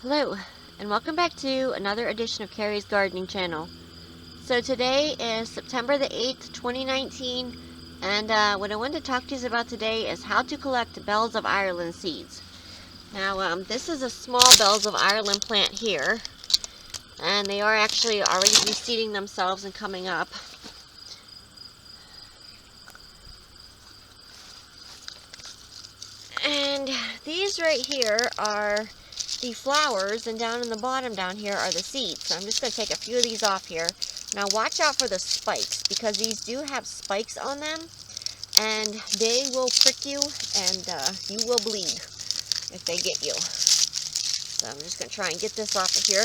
Hello, and welcome back to another edition of Carrie's Gardening Channel. So today is September the 8th, 2019, and what I wanted to talk to you about today is how to collect Bells of Ireland seeds. Now, this is a small Bells of Ireland plant here, and they are actually already reseeding themselves and coming up. And these right here are the flowers, and down in the bottom down here are the seeds. So I'm just going to take a few of these off here. Now watch out for the spikes, because these do have spikes on them, and they will prick you, and you will bleed if they get you. So I'm just going to try and get this off of here.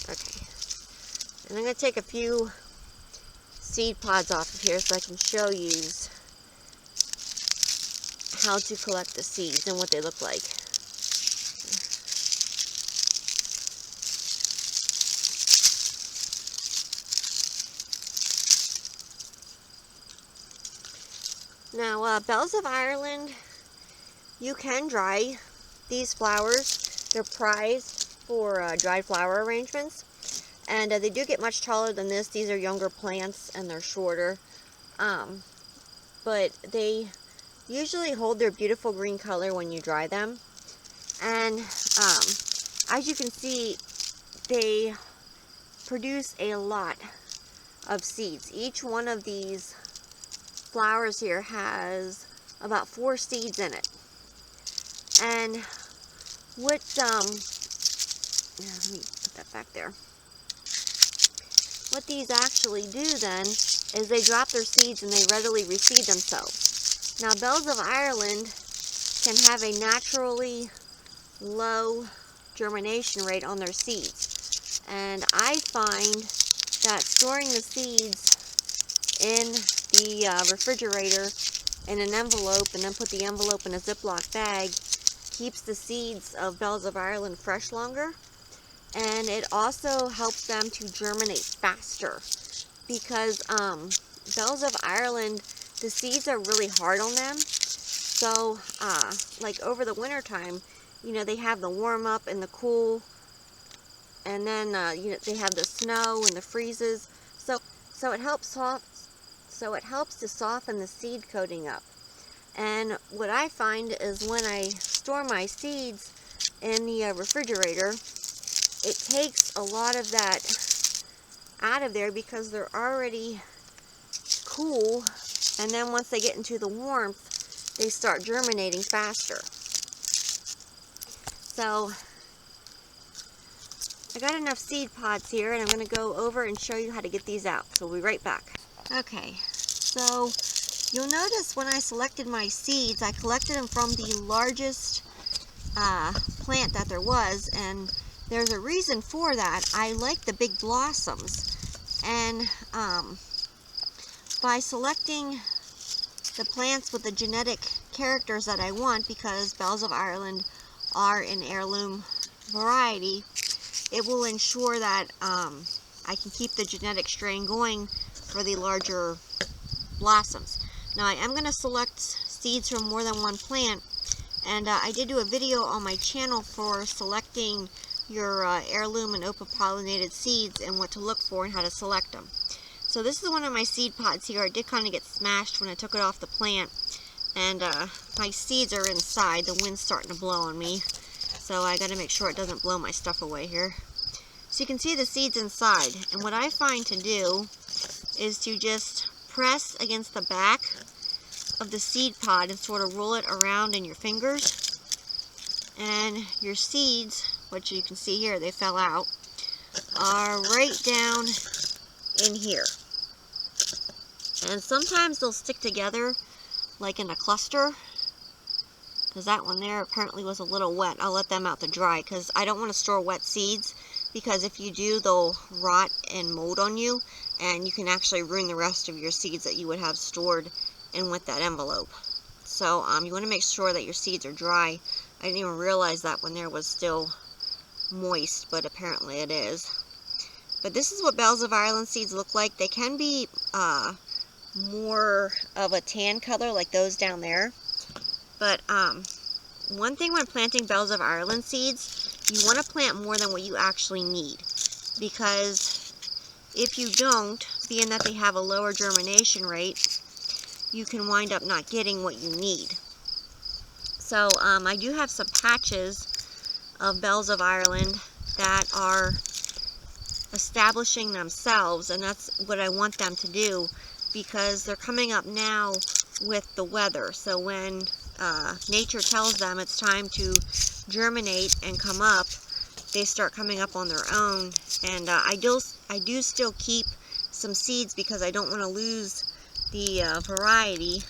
Okay, and I'm going to take a few seed pods off of here so I can show you how to collect the seeds and what they look like. Now, Bells of Ireland, you can dry these flowers. They're prized for dried flower arrangements. And they do get much taller than this. These are younger plants and they're shorter. But they usually hold their beautiful green color when you dry them. And as you can see, they produce a lot of seeds. Each one of these flowers here has about 4 seeds in it. And what, let me put that back there. What these actually do then is they drop their seeds and they readily reseed themselves. Now, Bells of Ireland can have a naturally low germination rate on their seeds. And I find that storing the seeds in the refrigerator in an envelope and then put the envelope in a Ziploc bag keeps the seeds of Bells of Ireland fresh longer. And it also helps them to germinate faster, because Bells of Ireland, the seeds are really hard on them. So like over the winter time, you know, they have the warm up and the cool, and then you know, they have the snow and the freezes. So it helps to soften the seed coating up. And what I find is when I store my seeds in the refrigerator, it takes a lot of that out of there because they're already cool, and then once they get into the warmth, they start germinating faster. So I got enough seed pods here, and I'm going to go over and show you how to get these out. So we'll be right back. Okay, so you'll notice when I selected my seeds, I collected them from the largest plant that there was, and there's a reason for that. I like the big blossoms, and by selecting the plants with the genetic characters that I want, because Bells of Ireland are an heirloom variety, it will ensure that I can keep the genetic strain going for the larger blossoms. Now, I am going to select seeds from more than one plant, and I did do a video on my channel for selecting your heirloom and open-pollinated seeds and what to look for and how to select them. So this is one of my seed pods here. It did kind of get smashed when I took it off the plant, and my seeds are inside. The wind's starting to blow on me, so I got to make sure it doesn't blow my stuff away here. So you can see the seeds inside, and what I find to do is to just press against the back of the seed pod and sort of roll it around in your fingers, and your seeds, which you can see here, they fell out, are right down in here. And sometimes they'll stick together like in a cluster, because that one there apparently was a little wet. I'll let them out to dry, because I don't want to store wet seeds, because if you do, they'll rot and mold on you, and you can actually ruin the rest of your seeds that you would have stored in with that envelope. So you want to make sure that your seeds are dry I didn't even realize that when there was still moist, but apparently it is. But this is what Bells of Ireland seeds look like. They can be more of a tan color like those down there. But one thing when planting Bells of Ireland seeds, you want to plant more than what you actually need. Because if you don't, being that they have a lower germination rate, you can wind up not getting what you need. So I do have some patches of Bells of Ireland that are establishing themselves, and that's what I want them to do, because they're coming up now with the weather. So when nature tells them it's time to germinate and come up, they start coming up on their own. And I do still keep some seeds because I don't want to lose the variety.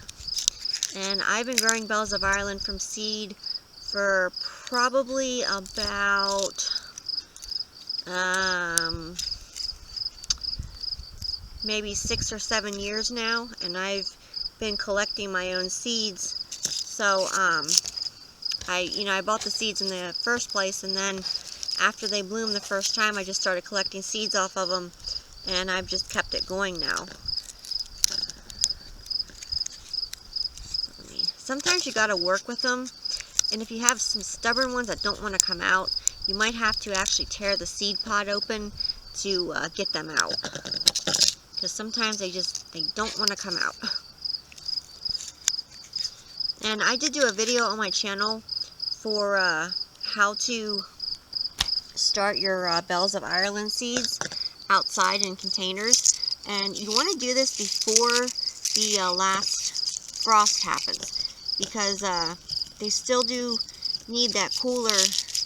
And I've been growing Bells of Ireland from seed for probably about maybe 6 or 7 years now, and I've been collecting my own seeds. So I bought the seeds in the first place, and then after they bloomed the first time, I just started collecting seeds off of them, and I've just kept it going now. Sometimes you gotta work with them, and if you have some stubborn ones that don't want to come out, you might have to actually tear the seed pod open to get them out, because sometimes they don't want to come out. And I did do a video on my channel for how to start your Bells of Ireland seeds outside in containers, and you want to do this before the last frost happens, because they still do need that cooler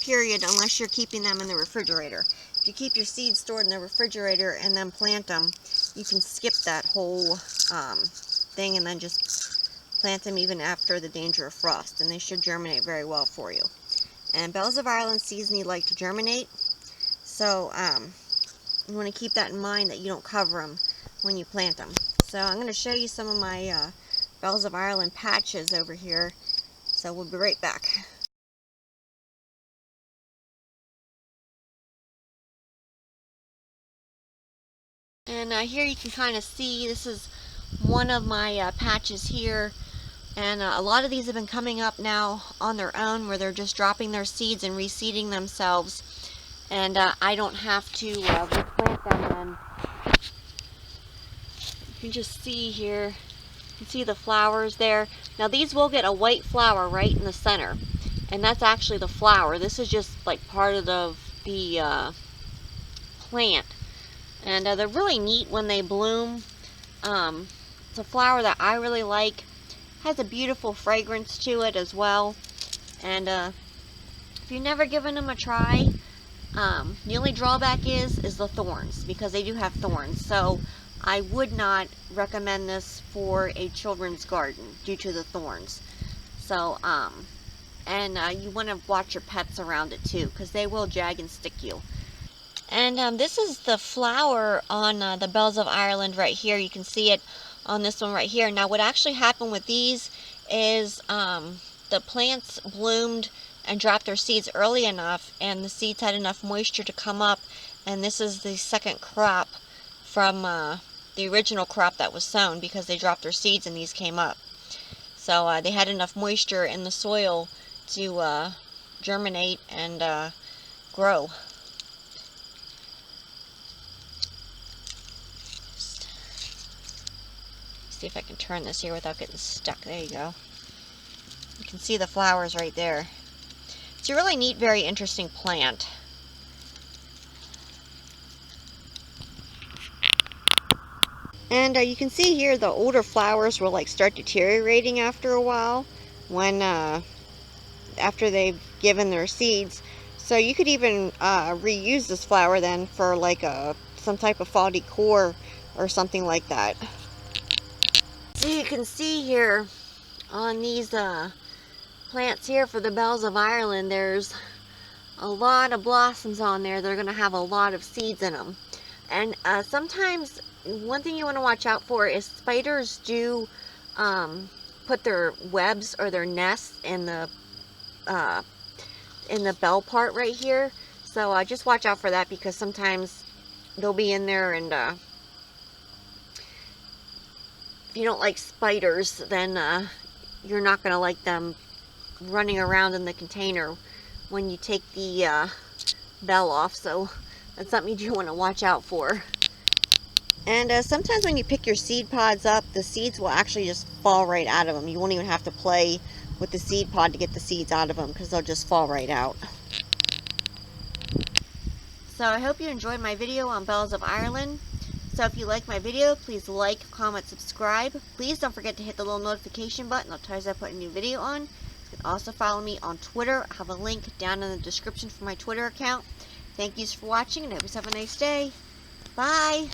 period unless you're keeping them in the refrigerator. If you keep your seeds stored in the refrigerator and then plant them, you can skip that whole thing and then just plant them even after the danger of frost, and they should germinate very well for you. And Bells of Ireland seeds need like to germinate, so you want to keep that in mind, that you don't cover them when you plant them. So I'm going to show you some of my Bells of Ireland patches over here, so we'll be right back. And here you can kind of see, this is one of my patches here, and a lot of these have been coming up now on their own, where they're just dropping their seeds and reseeding themselves, and I don't have to replant them. And you can just see here, you can see the flowers there. Now these will get a white flower right in the center, and that's actually the flower. This is just like part of the plant, and they're really neat when they bloom. It's a flower that I really like. Has a beautiful fragrance to it as well. And if you've never given them a try, the only drawback is the thorns, because they do have thorns. So I would not recommend this for a children's garden due to the thorns. So and you want to watch your pets around it too, because they will jag and stick you. And this is the flower on the Bells of Ireland right here. You can see it on this one right here. Now what actually happened with these is the plants bloomed and dropped their seeds early enough, and the seeds had enough moisture to come up, and this is the second crop from the original crop that was sown, because they dropped their seeds and these came up. So they had enough moisture in the soil to germinate and grow. See if I can turn this here without getting stuck. There you go. You can see the flowers right there. It's a really neat, very interesting plant. And you can see here the older flowers will like start deteriorating after a while, when after they've given their seeds. So you could even reuse this flower then for like some type of fall decor or something like that. So you can see here on these plants here for the Bells of Ireland, there's a lot of blossoms on there. They're going to have a lot of seeds in them. And sometimes one thing you want to watch out for is spiders put their webs or their nests in the in the bell part right here. So just watch out for that, because sometimes they'll be in there, and if you don't like spiders, then you're not going to like them running around in the container when you take the bell off. So that's something you do want to watch out for. And sometimes when you pick your seed pods up, the seeds will actually just fall right out of them. You won't even have to play with the seed pod to get the seeds out of them, because they'll just fall right out. So I hope you enjoyed my video on Bells of Ireland. So if you like my video, please like, comment, subscribe. Please don't forget to hit the little notification button. It'll tell you as I put a new video on. You can also follow me on Twitter. I have a link down in the description for my Twitter account. Thank you for watching, and I hope you have a nice day. Bye!